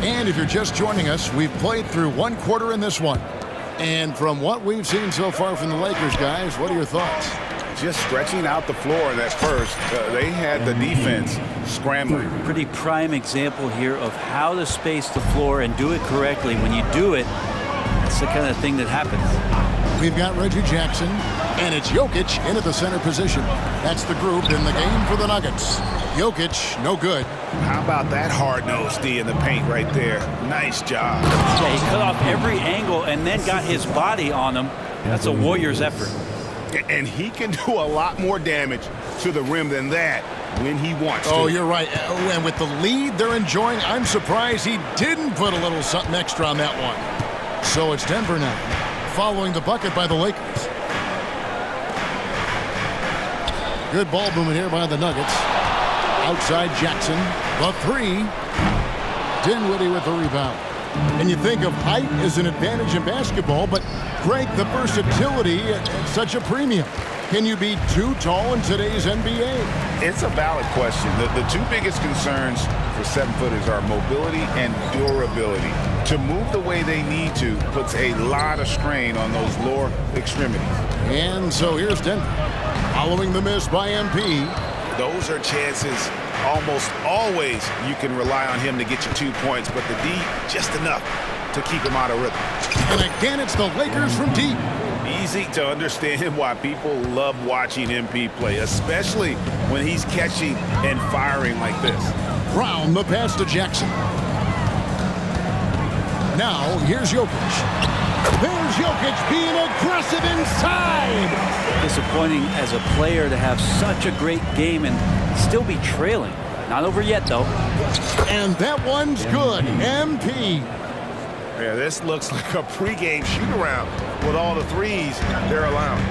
And if you're just joining us, we've played through one quarter in this one. And from what we've seen so far from the Lakers, guys, what are your thoughts? Just stretching out the floor in that first. They had the defense scrambling. Pretty prime example here of how to space the floor and do it correctly. When you do it, that's the kind of thing that happens. We've got Reggie Jackson, and it's Jokic in at the center position. That's the group in the game for the Nuggets. Jokic, no good. How about that hard-nosed D in the paint right there? Nice job. Yeah, he cut off every angle and then got his body on him. That's a Warriors effort. And he can do a lot more damage to the rim than that when he wants to. Oh, you're right. And with the lead they're enjoying, I'm surprised he didn't put a little something extra on that one. So it's Denver now, following the bucket by the Lakers. Good ball movement here by the Nuggets. Outside Jackson, the three. Dinwiddie with the rebound. And you think of height as an advantage in basketball, but Greg, the versatility at such a premium. Can you be too tall in today's NBA? It's a valid question. The two biggest concerns for 7-footers are mobility and durability. To move the way they need to puts a lot of strain on those lower extremities. And so here's Denver, following the miss by MP. Those are chances almost always you can rely on him to get you 2 points, but the D, just enough to keep him out of rhythm. And again, it's the Lakers from deep. Easy to understand why people love watching MP play, especially when he's catching and firing like this. Brown, the pass to Jackson. Now, here's Jokic. There's Jokic being aggressive inside. Disappointing as a player to have such a great game and still be trailing. Not over yet, though. And that one's good. MP. Yeah, this looks like a pregame shoot-around with all the threes they're allowing.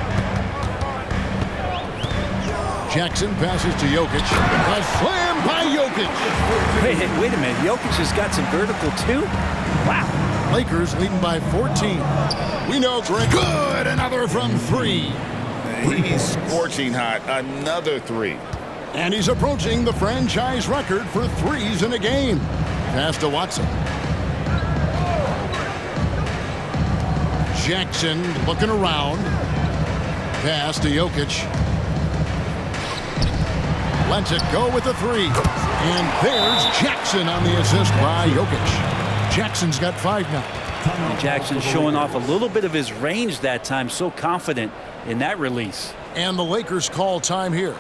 Jackson passes to Jokic. A slam by Jokic. Wait a minute. Jokic has got some vertical, too? Wow. Lakers leading by 14. We know Greg. Good. Another from three. He's scorching hot. Another three. And he's approaching the franchise record for threes in a game. Pass to Watson. Jackson looking around. Pass to Jokic. Lets it go with a three. And there's Jackson on the assist by Jokic. Jackson's got 5 now. And Jackson showing off a little bit of his range that time. So confident in that release. And the Lakers call time here.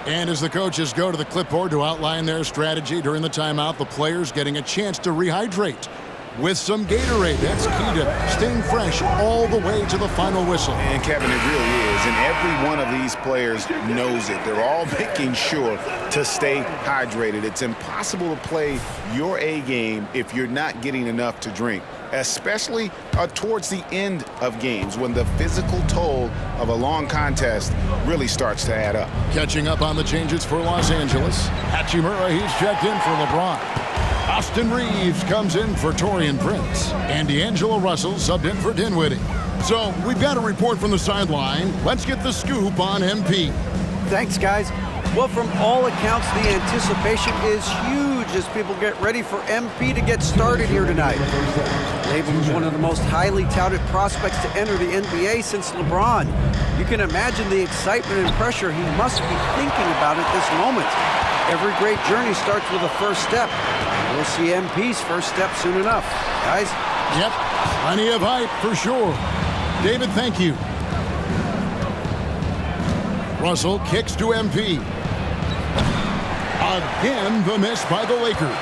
And as the coaches go to the clipboard to outline their strategy during the timeout, the players getting a chance to rehydrate with some Gatorade. That's key to staying fresh all the way to the final whistle. And Kevin, it really is. And every one of these players knows it. They're all making sure to stay hydrated. It's impossible to play your A game if you're not getting enough to drink, especially towards the end of games when the physical toll of a long contest really starts to add up. Catching up on the changes for Los Angeles. Hachimura, he's checked in for LeBron. Austin Reeves comes in for Taurean Prince. And D'Angelo Russell subbed in for Dinwiddie. So we've got a report from the sideline. Let's get the scoop on MP. Thanks, guys. Well, from all accounts, the anticipation is huge as people get ready for MP to get started here tonight. Labeled as one of the most highly touted prospects to enter the NBA since LeBron. You can imagine the excitement and pressure he must be thinking about at this moment. Every great journey starts with a first step. We'll see MP's first step soon enough. Guys? Yep, plenty of hype for sure. David, thank you. Russell kicks to MP. Again, the miss by the Lakers.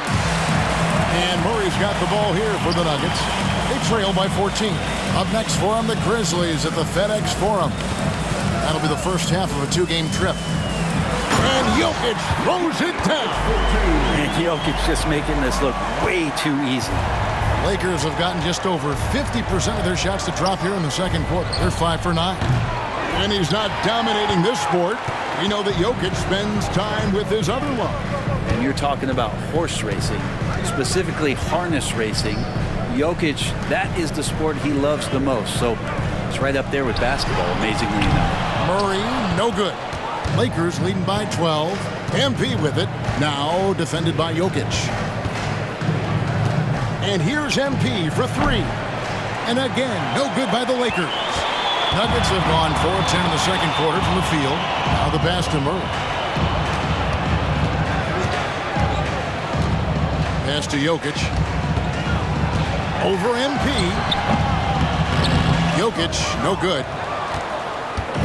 And Murray's got the ball here for the Nuggets. They trail by 14. Up next for them, the Grizzlies at the FedEx Forum. That'll be the first half of a 2-game trip. And Jokic throws it down. And Jokic just making this look way too easy. Lakers have gotten just over 50% of their shots to drop here in the second quarter. They're 5 for 9. And he's not dominating this sport. We know that Jokic spends time with his other love. And you're talking about horse racing, specifically harness racing. Jokic, that is the sport he loves the most. So it's right up there with basketball, amazingly enough. Murray, no good. Lakers leading by 12. MP with it. Now defended by Jokic. And here's MP for three. And again, no good by the Lakers. Nuggets have gone 4 of 10 in the second quarter from the field. Now the pass to Murray. Pass to Jokic. Over MP. Jokic, no good.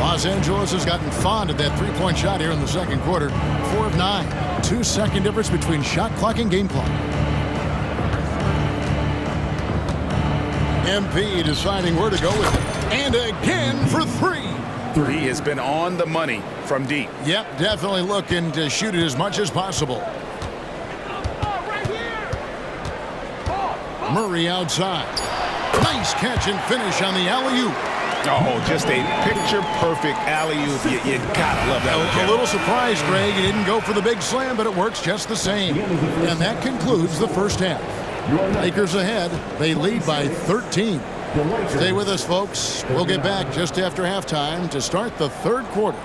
Los Angeles has gotten fond of that three-point shot here in the second quarter. 4 of 9. 2-second difference between shot clock and game clock. MP deciding where to go with it. And again for three. He has been on the money from deep. Yep, definitely looking to shoot it as much as possible. Murray outside. Nice catch and finish on the alley-oop. Oh, just a picture-perfect alley-oop. You gotta love that. A little surprised, Greg. He didn't go for the big slam, but it works just the same. And that concludes the first half. Lakers ahead. They lead by 13. Stay with us, folks. We'll get back just after halftime to start the third quarter.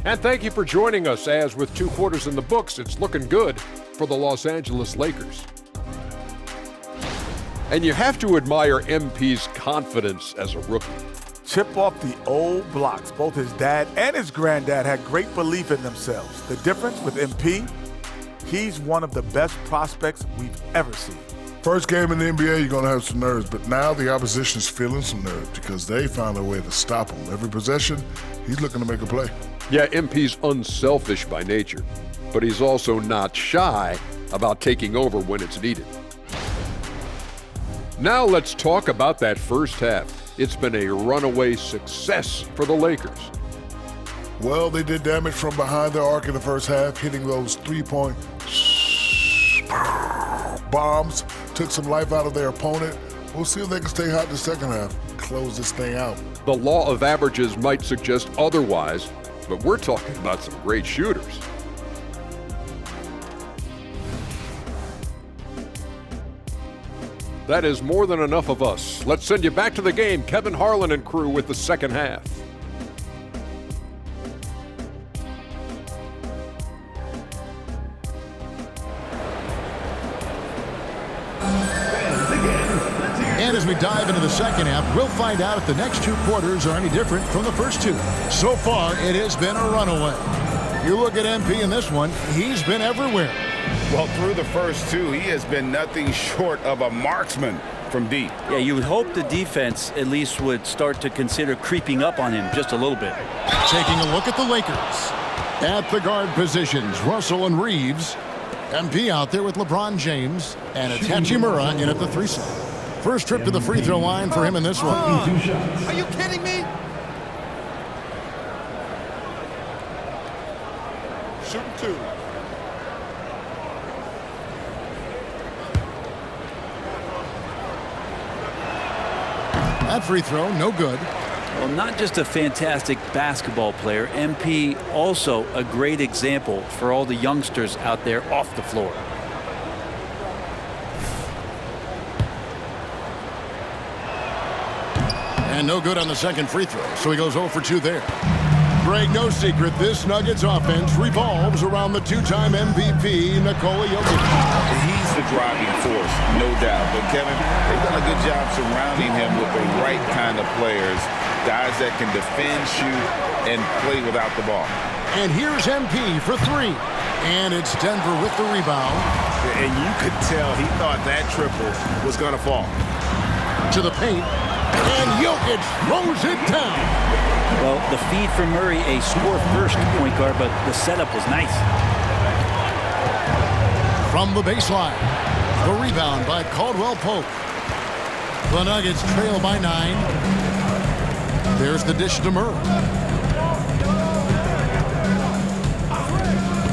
And thank you for joining us as with 2 quarters in the books, it's looking good for the Los Angeles Lakers. And you have to admire MP's confidence as a rookie. Chip off the old blocks. Both his dad and his granddad had great belief in themselves. The difference with MP, he's one of the best prospects we've ever seen. First game in the NBA, you're going to have some nerves, but now the opposition's feeling some nerves because they found a way to stop him. Every possession, he's looking to make a play. Yeah, MP's unselfish by nature, but he's also not shy about taking over when it's needed. Now let's talk about that first half. It's been a runaway success for the Lakers. Well, they did damage from behind the arc in the first half, hitting those three-point bombs, took some life out of their opponent. We'll see if they can stay hot in the second half, close this thing out. The law of averages might suggest otherwise, but we're talking about some great shooters. That is more than enough of us. Let's send you back to the game. Kevin Harlan and crew with the second half. And as we dive into the second half, we'll find out if the next 2 quarters are any different from the first 2. So far, it has been a runaway. You look at MP in this one, he's been everywhere. Well, through the first 2, he has been nothing short of a marksman from deep. Yeah, you would hope the defense at least would start to consider creeping up on him just a little bit. Taking a look at the Lakers. At the guard positions, Russell and Reeves. MP out there with LeBron James. And it's Hachimura in at the 3 slot. First trip to the free throw line for him in this one. Are you kidding me? Shooting 2. That free throw, no good. Well, not just a fantastic basketball player, MP also a great example for all the youngsters out there off the floor. And no good on the second free throw, so he goes 0 for 2 there. Greg, no secret, this Nuggets offense revolves around the 2-time MVP, Nikola Jokic. He's the driving force, no doubt. But, Kevin, they've done a good job surrounding him with the right kind of players, guys that can defend, shoot, and play without the ball. And here's MP for 3. And it's Denver with the rebound. And you could tell he thought that triple was going to fall. To the paint. And Jokic throws it down. Well, the feed from Murray, a score-first point guard, but the setup was nice. From the baseline, the rebound by Caldwell Pope. The Nuggets trail by 9. There's the dish to Murray.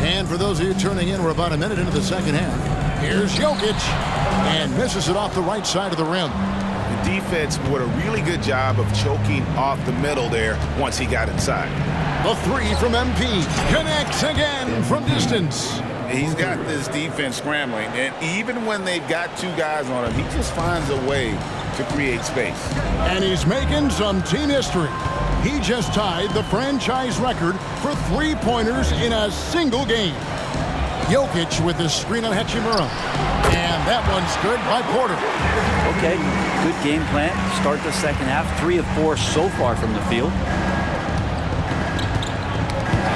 And for those of you tuning in, we're about a minute into the second half. Here's Jokic, and misses it off the right side of the rim. The defense did a really good job of choking off the middle there once he got inside. The 3 from MP connects again from distance. He's got this defense scrambling, and even when they've got two guys on him, he just finds a way to create space. And he's making some team history. He just tied the franchise record for three-pointers in a single game. Jokic with his screen on Hachimura. And that one's good by Porter. Okay, good game plan. Start the second half. 3 of 4 so far from the field.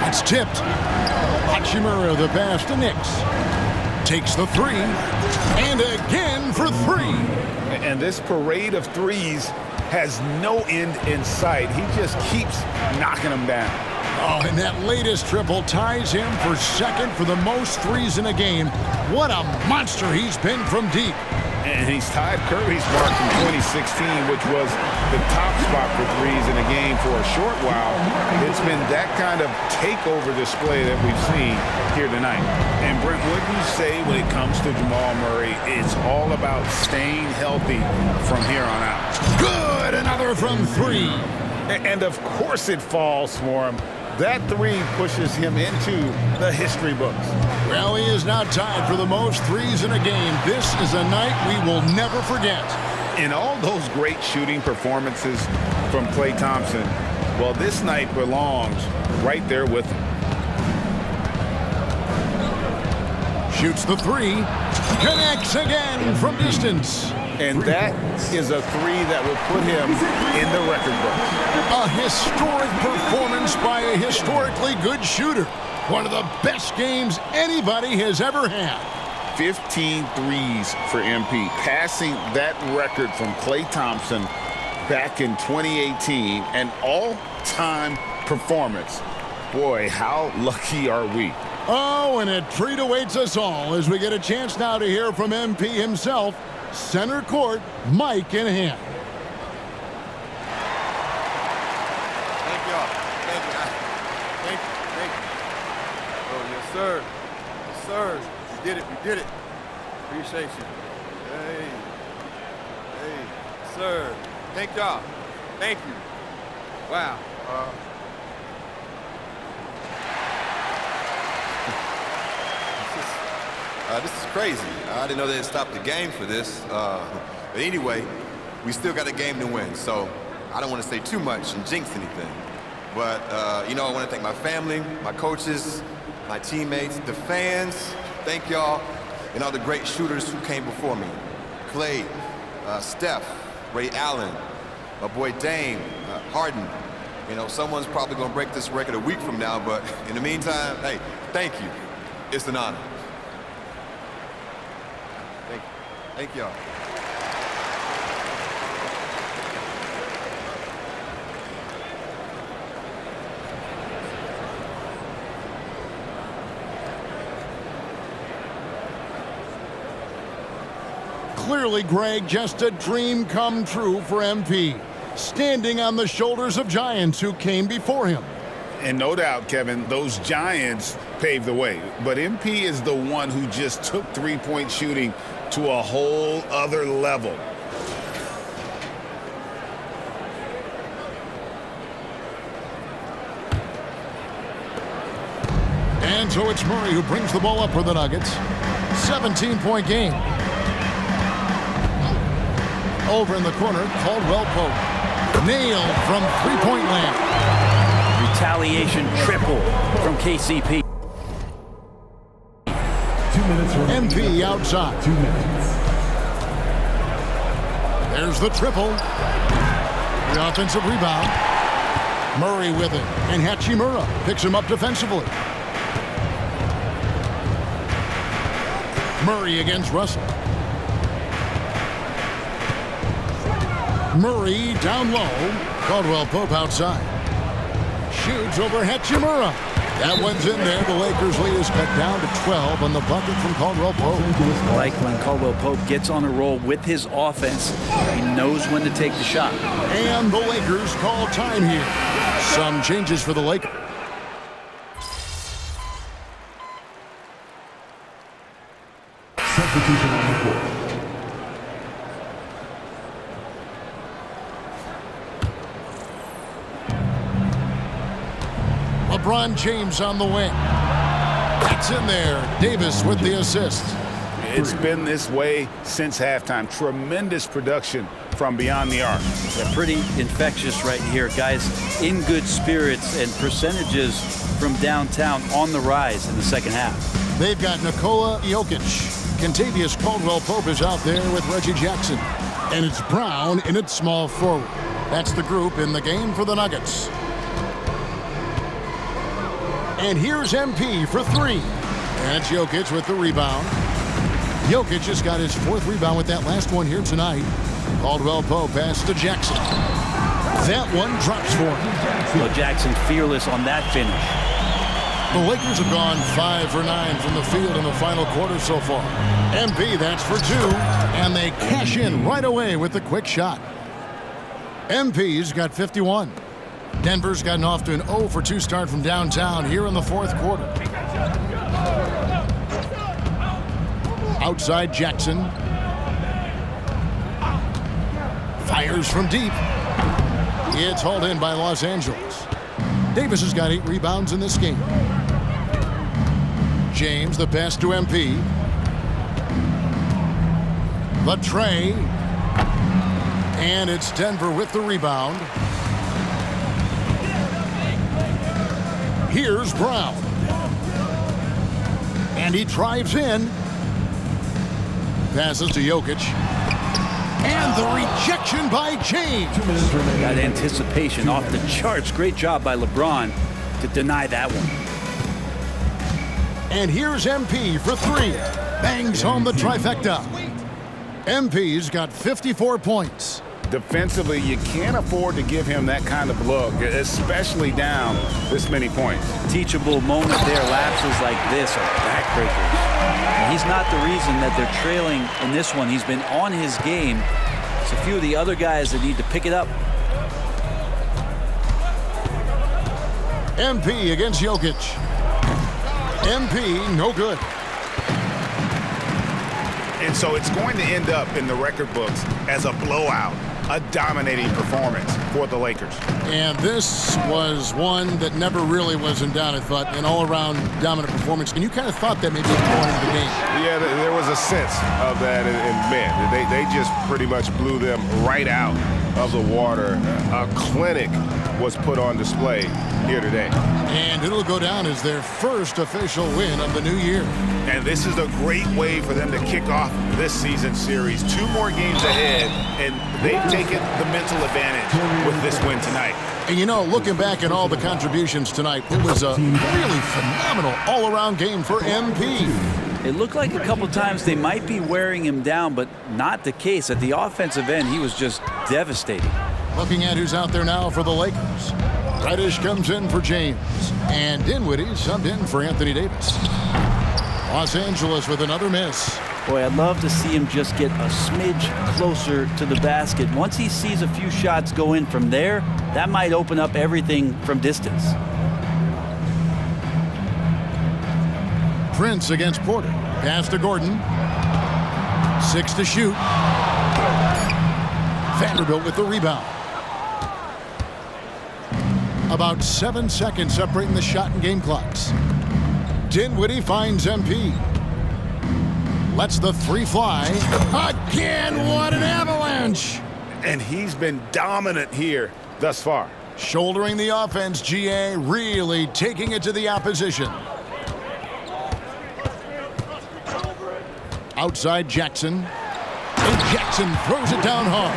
It's tipped. Hachimura the pass to Nix. Takes the three. And again for 3. And this parade of threes has no end in sight. He just keeps knocking them down. Oh, and that latest triple ties him for second for the most threes in a game. What a monster he's been from deep. And he's tied Curry's mark from 2016, which was the top spot for threes in a game for a short while. It's been that kind of takeover display that we've seen here tonight. And Brent, wouldn't you say when it comes to Jamal Murray, it's all about staying healthy from here on out? Good, another from 3. And of course it falls for him. That 3 pushes him into the history books. Well, he is now tied for the most threes in a game. This is a night we will never forget. In all those great shooting performances from Klay Thompson, well, this night belongs right there with him. Shoots the 3. Connects again from distance. And that is a 3 that will put him in the record books. A historic performance by a historically good shooter. One of the best games anybody has ever had. 15 threes for MP, passing that record from Klay Thompson back in 2018, an all-time performance. Boy, how lucky are we? Oh, and a treat awaits us all as we get a chance now to hear from MP himself. Center court, mic in hand. Thank y'all. Thank you. Thank you. Thank you. Oh, yes, sir. Yes, sir. You did it. You did it. Appreciate you. Hey. Hey. Sir. Thank y'all. Thank you. Wow. This is crazy. I didn't know they'd stop the game for this. But anyway, we still got a game to win, so I don't want to say too much and jinx anything. But, I want to thank my family, my coaches, my teammates, the fans. Thank y'all, and all the great shooters who came before me. Klay, Steph, Ray Allen, my boy Dame, Harden. Someone's probably going to break this record a week from now, but in the meantime, hey, thank you. It's an honor. Thank y'all. Clearly, Greg, just a dream come true for MP. Standing on the shoulders of giants who came before him. And no doubt, Kevin, those giants paved the way. But MP is the one who just took three-point shooting to a whole other level. And so it's Murray who brings the ball up for the Nuggets. 17-point game. Over in the corner, Caldwell Pope. Nailed from three-point land. Retaliation triple from KCP. MP outside. 2 minutes. There's the triple. The offensive rebound. Murray with it. And Hachimura picks him up defensively. Murray against Russell. Murray down low. Caldwell Pope outside. Shoots over Hachimura. That one's in there. The Lakers lead is cut down to 12 on the bucket from Caldwell Pope. I like when Caldwell Pope gets on a roll with his offense. He knows when to take the shot. And the Lakers call time here. Some changes for the Lakers. Substitution on the court. LeBron James on the wing. It's in there. Davis with the assist. It's been this way since halftime. Tremendous production from beyond the arc. They're pretty infectious right here. Guys in good spirits, and percentages from downtown on the rise in the second half. They've got Nikola Jokic. Kentavious Caldwell-Pope is out there with Reggie Jackson. And it's Brown in its small forward. That's the group in the game for the Nuggets. And here's MP for three. And it's Jokic with the rebound. Jokic just got his fourth rebound with that last one here tonight. Caldwell-Pope pass to Jackson. That one drops for him. Well, Jackson fearless on that finish. The Lakers have gone 5 for 9 from the field in the final quarter so far. MP, that's for two, and they cash in right away with the quick shot. MP's got 51. Denver's gotten off to an 0 for 2 start from downtown here in the fourth quarter. Outside Jackson. Fires from deep. It's hauled in by Los Angeles. Davis has got 8 rebounds in this game. James, the pass to MP. The tray. And it's Denver with the rebound. Here's Brown. And he drives in. Passes to Jokic. And the rejection by James. That anticipation off the charts. Great job by LeBron to deny that one. And here's MP for three. Bangs home the trifecta. MP's got 54 points. Defensively, you can't afford to give him that kind of look, especially down this many points. Teachable moment there. Lapses like this are backbreakers. And he's not the reason that they're trailing in this one. He's been on his game. It's a few of the other guys that need to pick it up. MP against Jokic. MP, no good. And so it's going to end up in the record books as a blowout, a dominating performance for the Lakers. And this was one that never really was in doubt, I thought, an all-around dominant performance. And you kind of thought that maybe going into the game. Yeah, there was a sense of that, and man, they just pretty much blew them right out of the water. A clinic was put on display here today. And it'll go down as their first official win of the new year. And this is a great way for them to kick off this season series. 2 more games ahead, and they've taken the mental advantage with this win tonight. And you know, looking back at all the contributions tonight, it was a really phenomenal all-around game for MP. It looked like a couple times they might be wearing him down, but not the case. At the offensive end, he was just devastating. Looking at who's out there now for the Lakers. Reddish comes in for James. And Dinwiddie subbed in for Anthony Davis. Los Angeles with another miss. Boy, I'd love to see him just get a smidge closer to the basket. Once he sees a few shots go in from there, that might open up everything from distance. Prince against Porter. Pass to Gordon. 6 to shoot. Vanderbilt with the rebound. About 7 seconds separating the shot and game clocks. Dinwiddie finds MP. Lets the three fly. Again, what an avalanche! And he's been dominant here thus far. Shouldering the offense, GA really taking it to the opposition. Outside Jackson. And Jackson throws it down hard.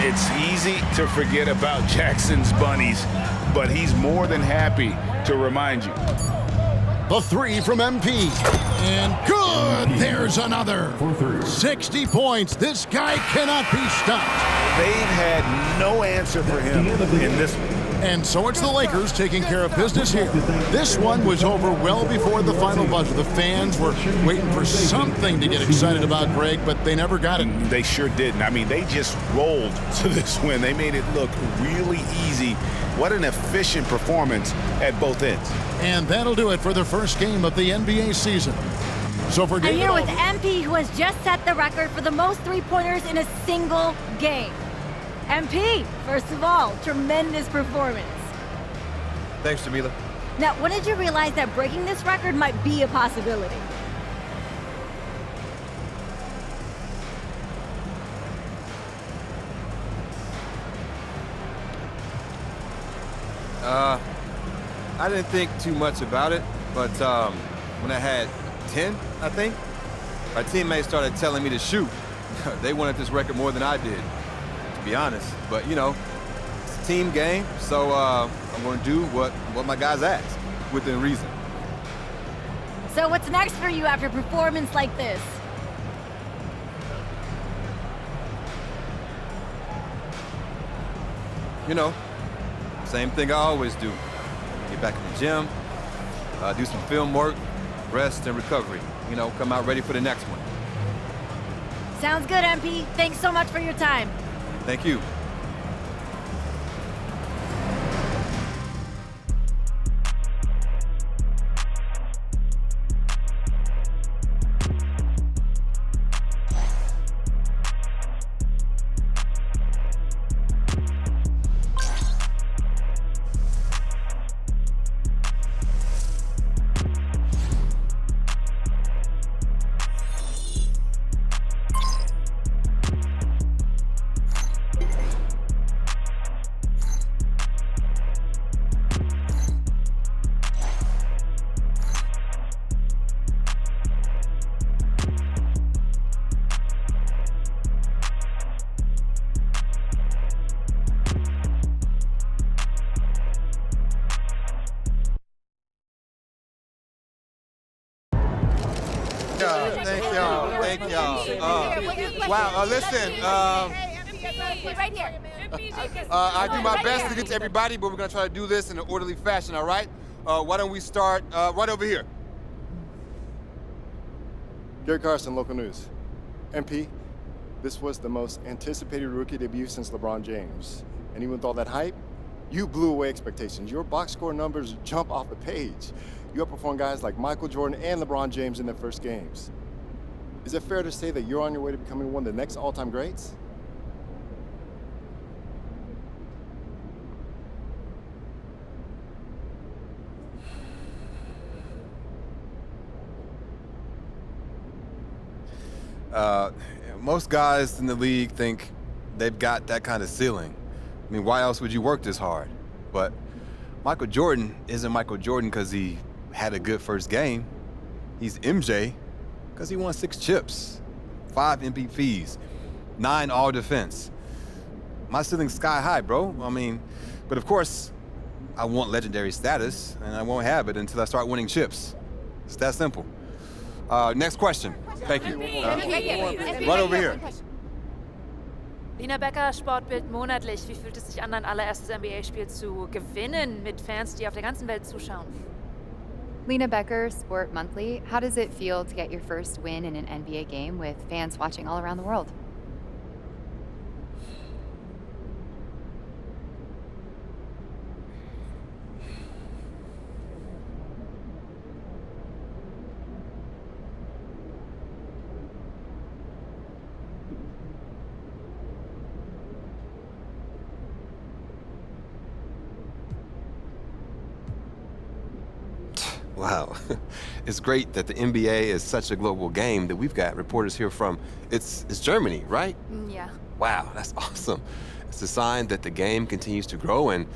It's easy to forget about Jackson's bunnies, but he's more than happy to remind you. The three from MP. And good! There's another. 60 points. This guy cannot be stopped. They've had no answer for him in this one. And so it's the Lakers taking care of business here. This one was over well before the final buzzer. The fans were waiting for something to get excited about, Greg, but they never got it. They sure didn't. I mean, they just rolled to this win. They made it look really easy. What an efficient performance at both ends. And that'll do it for the first game of the NBA season. So for I'm here with MP, who has just set the record for the most three-pointers in a single game. MP, first of all, tremendous performance. Thanks, Jamila. Now, when did you realize that breaking this record might be a possibility? I didn't think too much about it, but when I had 10, I think, my teammates started telling me to shoot. They wanted this record more than I did, to be honest. But, you know, it's a team game, so I'm going to do what my guys ask, within reason. So what's next for you after a performance like this? You know, same thing I always do. Get back in the gym, do some film work, rest and recovery. You know, come out ready for the next one. Sounds good, MP. Thanks so much for your time. Thank you. Thank y'all. Thank y'all. Wow. Listen. Right here. I do my best to get to everybody, but we're gonna try to do this in an orderly fashion. All right? Why don't we start right over here? Gary Carson, local news. MP, this was the most anticipated rookie debut since LeBron James. And even with all that hype, you blew away expectations. Your box score numbers jump off the page. You outperformed guys like Michael Jordan and LeBron James in their first games. Is it fair to say that you're on your way to becoming one of the next all-time greats? Most guys in the league think they've got that kind of ceiling. I mean, why else would you work this hard? But Michael Jordan isn't Michael Jordan because he had a good first game. He's MJ because he won 6 chips, 5 MVPs, 9 all-defense. My ceiling's sky high, bro. I mean, but of course, I want legendary status, and I won't have it until I start winning chips. It's that simple. Next question. Thank you. Right over here. Lina Becker, Sportbild monatlich. Wie fühlt es sich an, ein allererstes NBA-Spiel zu gewinnen mit Fans, die auf der ganzen Welt zuschauen? Lina Becker, Sport Monthly. How does it feel to get your first win in an NBA game with fans watching all around the world? Wow. It's great that the NBA is such a global game that we've got reporters here from, it's Germany, right? Yeah. Wow, that's awesome. It's a sign that the game continues to grow and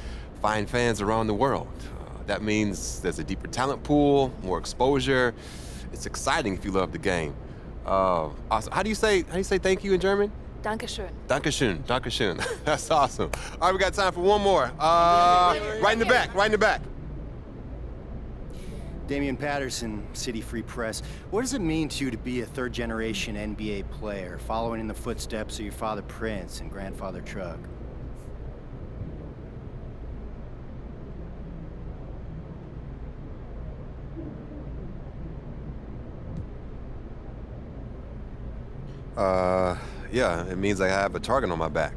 find fans around the world. That means there's a deeper talent pool, more exposure. It's exciting if you love the game. Awesome. How do you say thank you in German? Dankeschön. Dankeschön, Dankeschön. That's awesome. All right, we got time for one more. Right in the back. Damian Patterson, City Free Press. What does it mean to you to be a third-generation NBA player, following in the footsteps of your father Prince and grandfather Truck? Yeah, it means I have a target on my back.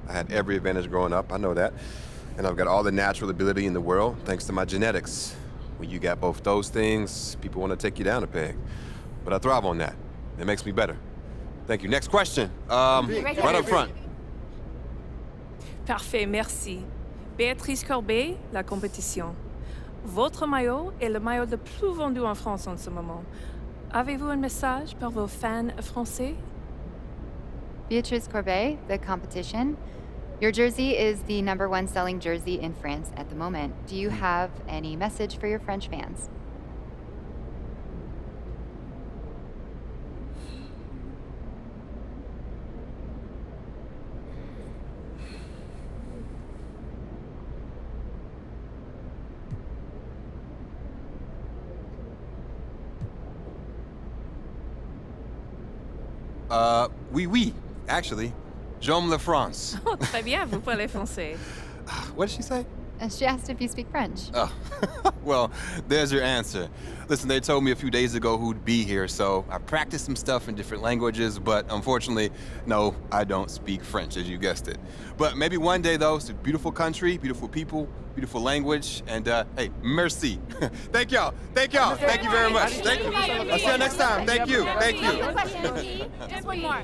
I had every advantage growing up, I know that. And I've got all the natural ability in the world, thanks to my genetics. When you got both those things, people want to take you down a peg. But I thrive on that. It makes me better. Thank you. Next question. Right up front. Parfait, merci. Béatrice Corbet, La Compétition. Votre maillot est le maillot le plus vendu en France en ce moment. Avez-vous un message pour vos fans français? Beatrice Courbet, the competition. Your jersey is the #1 selling jersey in France at the moment. Do you have any message for your French fans? Oui, actually. J'aime la France. Oh, très bien, vous parlez français. What did she say? She asked if you speak French. Oh, well, there's your answer. Listen, they told me a few days ago who'd be here, so I practiced some stuff in different languages, but unfortunately, no, I don't speak French, as you guessed it. But maybe one day, though, it's a beautiful country, beautiful people, beautiful language, and hey, merci. Thank y'all. Thank y'all. Thank you very much. Thank you. I'll see you next time. Thank you. Thank you. Just one more.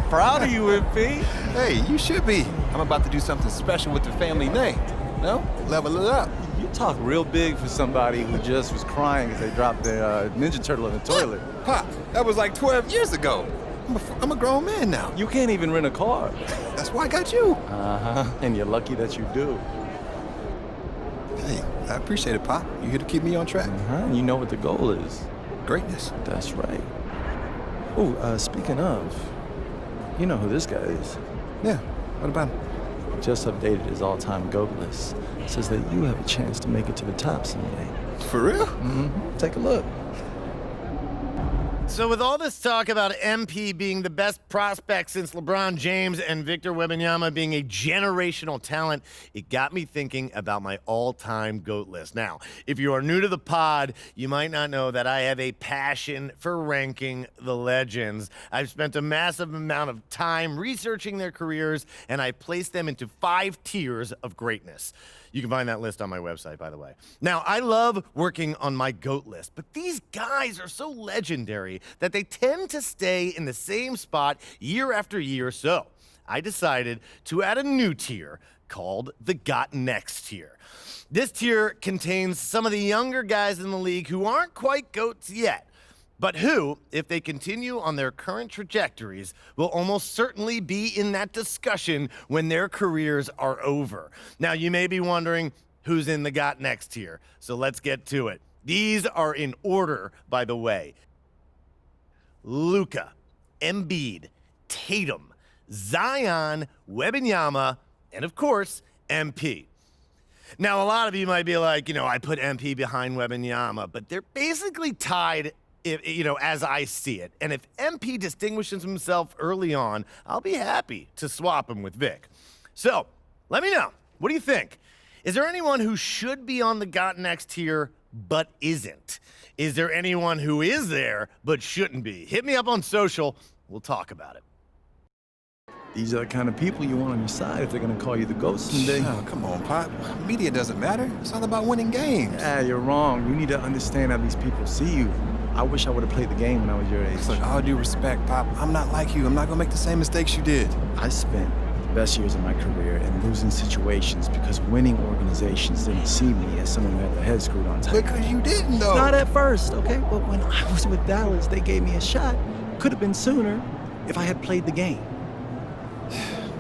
Proud of you, MP. Hey, you should be. I'm about to do something special with the family name. No? Level it up. You talk real big for somebody who just was crying as they dropped their Ninja Turtle in the toilet. Pop, that was like 12 years ago. I'm a grown man now. You can't even rent a car. That's why I got you. Uh-huh, and you're lucky that you do. Hey, I appreciate it, Pop. You here to keep me on track. And you know what the goal is. Greatness. That's right. Oh, speaking of, you know who this guy is. Yeah, what about him? Just updated his all-time GOAT list. Says that you have a chance to make it to the top someday. For real? Mm-hmm. Take a look. So with all this talk about MP being the best prospect since LeBron James and Victor Wembanyama being a generational talent, it got me thinking about my all-time GOAT list. Now, if you are new to the pod, you might not know that I have a passion for ranking the legends. I've spent a massive amount of time researching their careers, and I placed them into 5 tiers of greatness. You can find that list on my website, by the way. Now, I love working on my GOAT list, but these guys are so legendary that they tend to stay in the same spot year after year. So I decided to add a new tier called the Got Next tier. This tier contains some of the younger guys in the league who aren't quite GOATs yet, but who, if they continue on their current trajectories, will almost certainly be in that discussion when their careers are over. Now, you may be wondering who's in the Got Next tier, so let's get to it. These are in order, by the way. Luka, Embiid, Tatum, Zion, Wembanyama, and of course, MP. Now, a lot of you might be like, I put MP behind Wembanyama, but they're basically tied, as I see it. And if MP distinguishes himself early on, I'll be happy to swap him with Vic. So, let me know. What do you think? Is there anyone who should be on the Got Next tier but isn't? Is there anyone who is there but shouldn't be? Hit me up on social. We'll talk about it. These are the kind of people you want on your side if they're going to call you the GOAT someday. Oh, come on, Pop. Media doesn't matter. It's all about winning games. You're wrong. You need to understand how these people see you. I wish I would have played the game when I was your age. Look, all due respect, Pop, I'm not like you. I'm not going to make the same mistakes you did. I spent the best years of my career in losing situations because winning organizations didn't see me as someone who had their head screwed on tight. Because you didn't, though. Not at first, okay? But when I was with Dallas, they gave me a shot. Could have been sooner if I had played the game.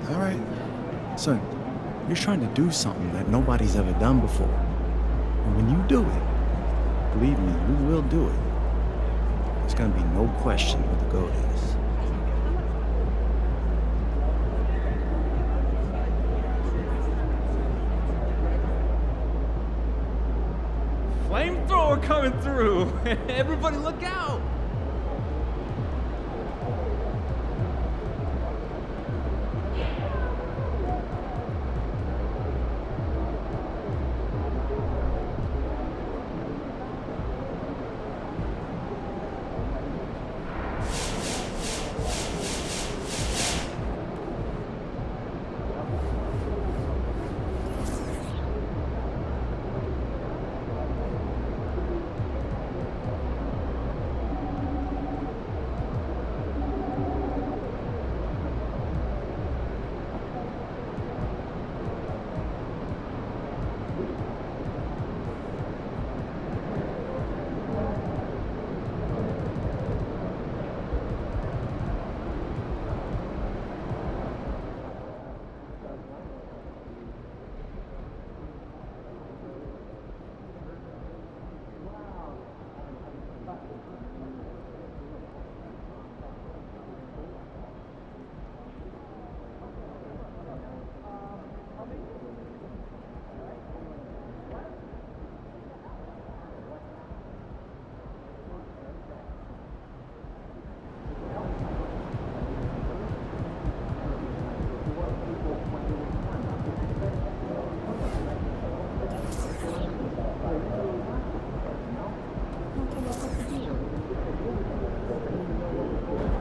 All right. Son, you're trying to do something that nobody's ever done before. And when you do it, believe me, you will do it. There's gonna be no question what the GOAT is. Flamethrower coming through! Everybody look out!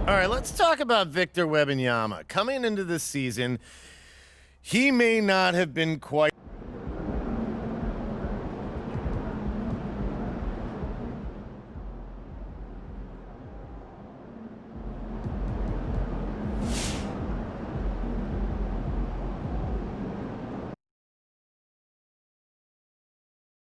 All right, let's talk about Victor Wembanyama. Coming into this season, he may not have been quite